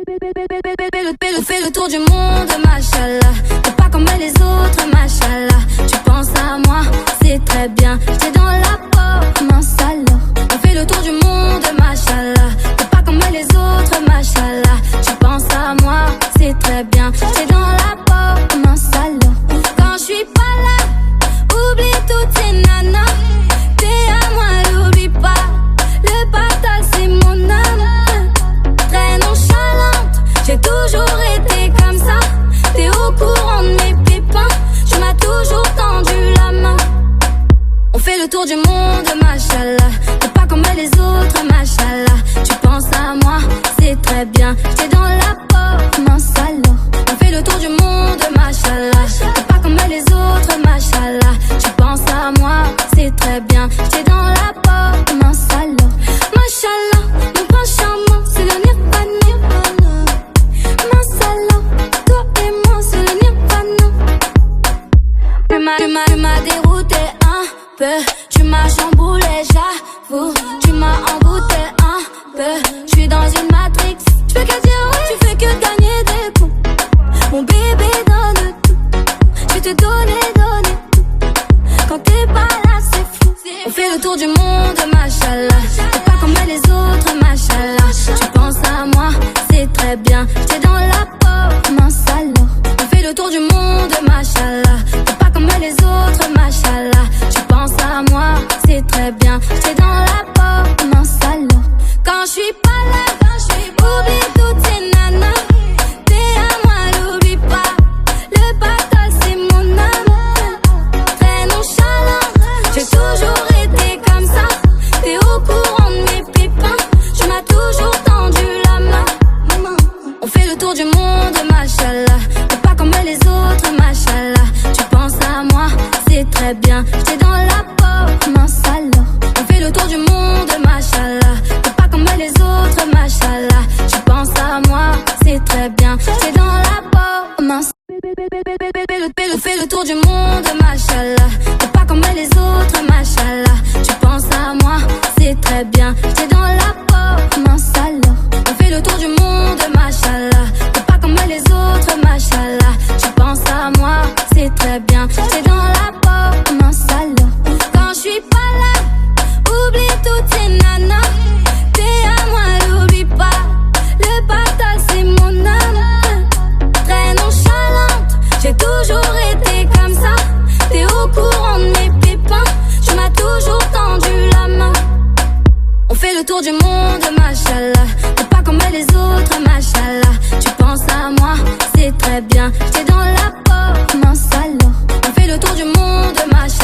On fait le tour du monde, machallah. T'es pas comme les autres, machallah. Tu penses à moi, c'est très bien. T'es dans la peau, mince alors. On fait le tour du monde, machallah. T'es pas comme les autres, machallah. Tu penses à moi, c'est très bien. T'es dans la peau, mince alors. Quand je suis pas là, oublie toutes tes nanas. T'es à moi, l'oublie pas. Le partage c'est mon âme. Très nonchalante, j'ai toujours été comme ça. T'es au courant de mes pépins. Tu m'as toujours tendu la main. On fait le tour du monde, machallah. T'es pas comme les autres, machallah. Tu penses à moi, c'est très bien. T'es dans la peau, mince alors. On fait le tour du monde, machallah. T'es pas comme les autres, machallah. Tu penses à moi, c'est très bien. T'es dans la peau, mince alors. Machallah, mon prince charmant, c'est le nirvana. Mince alors, toi et moi, c'est le nirvana. Tu m'as dérouté un peu. Tu m'as chamboulé, j'avoue. Tu m'as embouté un peu. Je suis dans une matrix. Tu fais que dire oui, tu fais que gagner des coups. Mon bébé donne tout. Je te donner tout. Quand t'es pas là, c'est fou. On fait le tour du monde, machallah. T'es pas comme les autres, machallah. Tu penses à moi, c'est très bien. T'es dans la peau, mince alors. On fait le tour du monde, machallah. T'es pas comme les autres, machallah. Tu penses à moi, c'est très bien. T'es dans la peau, mince alors. Quand je suis pas là, oublie toutes tes nanas. T'es à moi, l'oublie pas. Le partage c'est mon âme. Très nonchalante, j'ai toujours été comme ça. T'es au courant de mes pépins. Tu m'as toujours tendu la main. On fait le tour du monde, machallah. T'es pas comme les autres, machallah. Tu penses à moi, c'est très bien. T'es dans la peau, mince alors. On fait le tour du monde, machallah. T'es pas comme les autres, machallah. Tu penses à moi, c'est très bien. T'es dans la peau, mince. Fais le tour du monde, machallah. T'es pas comme les autres, machallah. Tu penses à moi, c'est très bien. T'es dans la peau, mince alors. On fait le tour du monde, machallah. T'es pas comme les autres, machallah. Tu penses à moi, c'est très bien. T'es dans la peau, mince alors. Quand je suis pas là, oublie toutes tes nanas. T'es à moi, l'oublie pas. Le partage c'est mon âme. Très nonchalante, j'ai toujours été comme ça. T'es au courant de mes pépins. Tu m'as toujours tendu la main. On fait le tour du monde, machallah. T'es pas comme les autres, machallah. Tu penses à moi, c'est très bien. T'es dans la peau, mince alors. On fait le tour du monde, machallah.